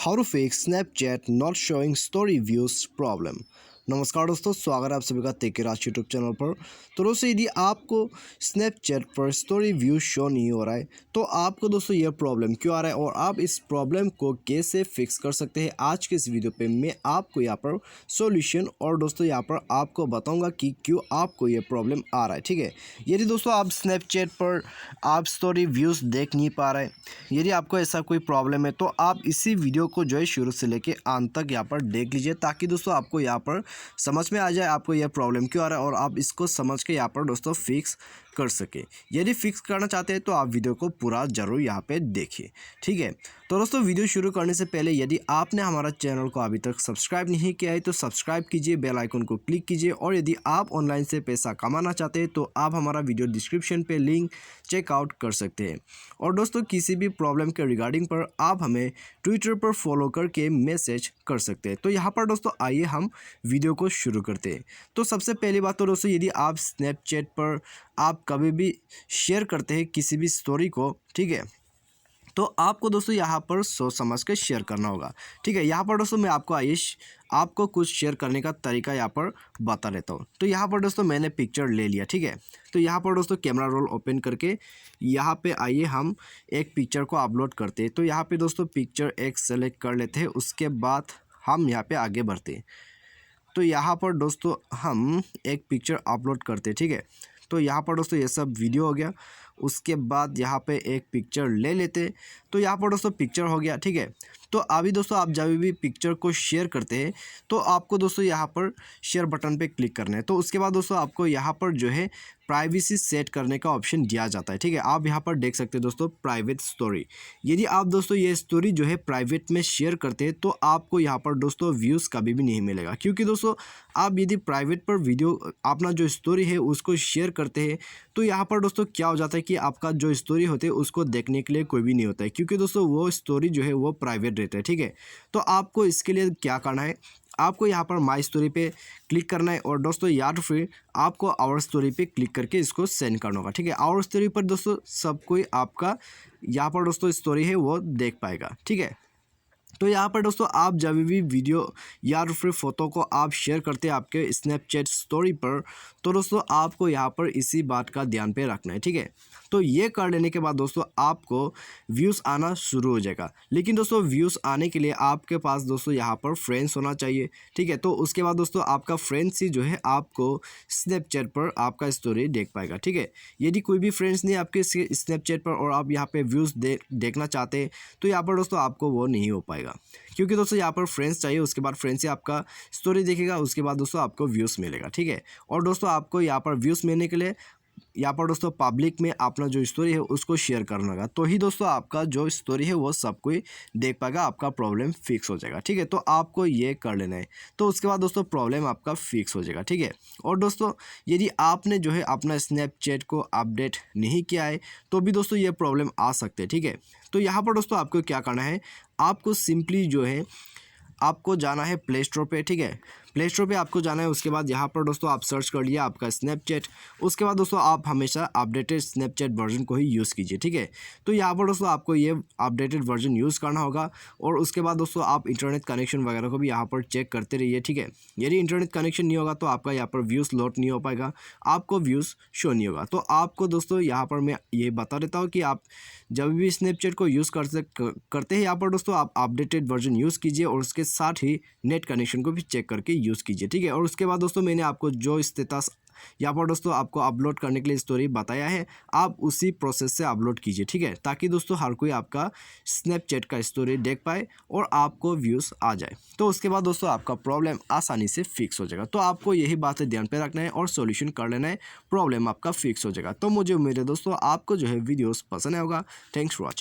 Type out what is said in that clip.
How to fix Snapchat not showing story views problem. नमस्कार दोस्तों, स्वागत है आप सभी का तेके राज यूट्यूब चैनल पर। तो दोस्तों, यदि आपको स्नैपचैट पर स्टोरी व्यू शो नहीं हो रहा है तो आपको दोस्तों यह प्रॉब्लम क्यों आ रहा है और आप इस प्रॉब्लम को कैसे फिक्स कर सकते हैं, आज के इस वीडियो पे मैं आपको यहाँ पर सॉल्यूशन और दोस्तों यहाँ पर आपको बताऊंगा कि क्यों आपको ये प्रॉब्लम आ रहा है। ठीक है, यदि दोस्तों आप स्नैपचैट पर आप स्टोरी व्यूज़ देख नहीं पा रहे, यदि आपको ऐसा कोई प्रॉब्लम है तो आप इसी वीडियो को जो है शुरू से लेके अंत तक यहाँ पर देख लीजिए, ताकि दोस्तों आपको यहाँ पर समझ में आ जाए आपको यह प्रॉब्लम क्यों आ रहा है और आप इसको समझ के यहाँ पर दोस्तों फिक्स कर सके। यदि फिक्स करना चाहते हैं तो आप वीडियो को पूरा ज़रूर यहाँ पे देखिए। ठीक है, तो दोस्तों वीडियो शुरू करने से पहले यदि आपने हमारा चैनल को अभी तक सब्सक्राइब नहीं किया है तो सब्सक्राइब कीजिए, बेल आइकन को क्लिक कीजिए। और यदि आप ऑनलाइन से पैसा कमाना चाहते हैं तो आप हमारा वीडियो डिस्क्रिप्शन पे लिंक चेकआउट कर सकते हैं। और दोस्तों किसी भी प्रॉब्लम के रिगार्डिंग पर आप हमें ट्विटर पर फॉलो करके मैसेज कर सकते हैं। तो यहाँ पर दोस्तों आइए हम वीडियो को शुरू करते हैं। तो सबसे पहली बात तो दोस्तों, यदि आप स्नैपचैट पर आप कभी भी शेयर करते हैं किसी भी स्टोरी को, ठीक है, तो आपको दोस्तों यहाँ पर सोच समझ के शेयर करना होगा। ठीक है, यहाँ पर दोस्तों मैं आपको आपको कुछ शेयर करने का तरीका यहाँ पर बता देता हूँ। तो यहाँ पर दोस्तों मैंने पिक्चर ले लिया। ठीक है, तो यहाँ पर दोस्तों कैमरा रोल ओपन करके यहाँ पे आइए हम एक पिक्चर को अपलोड करते हैं। तो यहाँ पे दोस्तों पिक्चर एक सेलेक्ट कर लेते हैं, उसके बाद हम यहाँ पे आगे बढ़ते हैं। तो यहाँ पर दोस्तों हम एक पिक्चर अपलोड करते हैं। ठीक है, तो यहाँ पर दोस्तों ये सब वीडियो हो गया, उसके बाद यहाँ पे एक पिक्चर ले लेते। तो यहाँ पर दोस्तों पिक्चर हो गया। ठीक है, तो अभी दोस्तों आप जब भी पिक्चर को शेयर करते हैं तो आपको दोस्तों यहाँ पर शेयर बटन पे क्लिक करना है। तो उसके बाद दोस्तों आपको यहाँ पर जो है प्राइवेसी सेट करने का ऑप्शन दिया जाता है। ठीक है, आप यहाँ पर देख सकते हैं दोस्तों प्राइवेट स्टोरी। यदि आप दोस्तों ये स्टोरी जो है प्राइवेट में शेयर करते हैं तो आपको यहाँ पर दोस्तों व्यूज़ कभी भी नहीं मिलेगा, क्योंकि दोस्तों आप यदि प्राइवेट पर वीडियो अपना जो स्टोरी है उसको शेयर करते हैं तो यहाँ पर दोस्तों क्या हो जाता है कि आपका जो स्टोरी होते है उसको देखने के लिए कोई भी नहीं होता है, क्योंकि दोस्तों वो स्टोरी जो है वो प्राइवेट रहता है। ठीक है, तो आपको इसके लिए क्या करना है, आपको यहाँ पर माई स्टोरी पे क्लिक करना है और दोस्तों या तो फिर आपको आवर स्टोरी पे क्लिक करके इसको सेंड करना होगा। ठीक है, आवर स्टोरी पर दोस्तों सब कोई आपका यहाँ पर दोस्तों स्टोरी है वो देख पाएगा। ठीक है, तो यहाँ पर दोस्तों आप जब भी वीडियो या फिर फोटो को आप शेयर करते हैं आपके स्नैपचैट स्टोरी पर, तो दोस्तों आपको यहाँ पर इसी बात का ध्यान पे रखना है। ठीक है, तो ये कर लेने के बाद दोस्तों आपको व्यूज़ आना शुरू हो जाएगा। लेकिन दोस्तों व्यूज़ आने के लिए आपके पास दोस्तों यहाँ पर फ्रेंड्स होना चाहिए। ठीक है, तो उसके बाद दोस्तों आपका फ्रेंड्स ही जो है आपको स्नैपचैट पर आपका स्टोरी देख पाएगा। ठीक है, यदि कोई भी फ्रेंड्स नहीं आपके स्नैपचैट पर और आप यहाँ पे व्यूज़ देखना चाहते हैं तो यहाँ पर दोस्तों आपको वो नहीं हो पाएगा, क्योंकि दोस्तों यहाँ पर फ्रेंड्स चाहिए। उसके बाद फ्रेंड्स से आपका स्टोरी देखेगा, उसके बाद दोस्तों आपको व्यूज़ मिलेगा। ठीक है, और दोस्तों आपको यहाँ पर व्यूज़ मिलने के लिए यहाँ पर दोस्तों पब्लिक में अपना जो स्टोरी है उसको शेयर करना होगा, तो ही दोस्तों आपका जो स्टोरी है वो सब कोई देख पाएगा, आपका प्रॉब्लम फिक्स हो जाएगा। ठीक है, तो आपको ये कर लेना है, तो उसके बाद दोस्तों प्रॉब्लम आपका फिक्स हो जाएगा। ठीक है, और दोस्तों यदि आपने जो है अपना स्नैपचैट को अपडेट नहीं किया है तो भी दोस्तों ये प्रॉब्लम आ सकते हैं। ठीक है, तो यहाँ पर दोस्तों आपको क्या करना है, आपको सिंपली जो है आपको जाना है प्ले स्टोर पे। ठीक है, प्ले स्टोर पे आपको जाना है, उसके बाद यहाँ पर दोस्तों आप सर्च कर लिया आपका स्नैपचैट। उसके बाद दोस्तों आप हमेशा अपडेटेड स्नैपचैट वर्जन को ही यूज़ कीजिए। ठीक है, तो यहाँ पर दोस्तों आपको ये अपडेटेड वर्जन यूज़ करना होगा और उसके बाद दोस्तों आप इंटरनेट कनेक्शन वगैरह को भी यहाँ पर चेक करते रहिए। ठीक है, यदि इंटरनेट कनेक्शन नहीं होगा तो आपका यहाँ पर व्यूज़ लोड नहीं हो पाएगा, आपको व्यूज़ शो नहीं होगा। तो आपको दोस्तों यहाँ पर मैं ये बता देता हूँ कि आप जब भी स्नैपचैट को यूज़ करते हैं यहाँ पर दोस्तों आप अपडेटेड वर्जन यूज़ कीजिए और उसके साथ ही नेट कनेक्शन को भी चेक करके यूज़ कीजिए। ठीक है, और उसके बाद दोस्तों मैंने आपको जो स्टेटस यहाँ पर दोस्तों आपको अपलोड करने के लिए स्टोरी बताया है, आप उसी प्रोसेस से अपलोड कीजिए। ठीक है, ताकि दोस्तों हर कोई आपका स्नैपचैट का स्टोरी देख पाए और आपको व्यूज़ आ जाए। तो उसके बाद दोस्तों आपका प्रॉब्लम आसानी से फिक्स हो जाएगा। तो आपको यही बातें ध्यान पे रखना है और सॉल्यूशन कर लेना है, प्रॉब्लम आपका फिक्स हो जाएगा। तो मुझे उम्मीद है दोस्तों आपको जो है वीडियोस पसंद आएगा। Thanks for watching.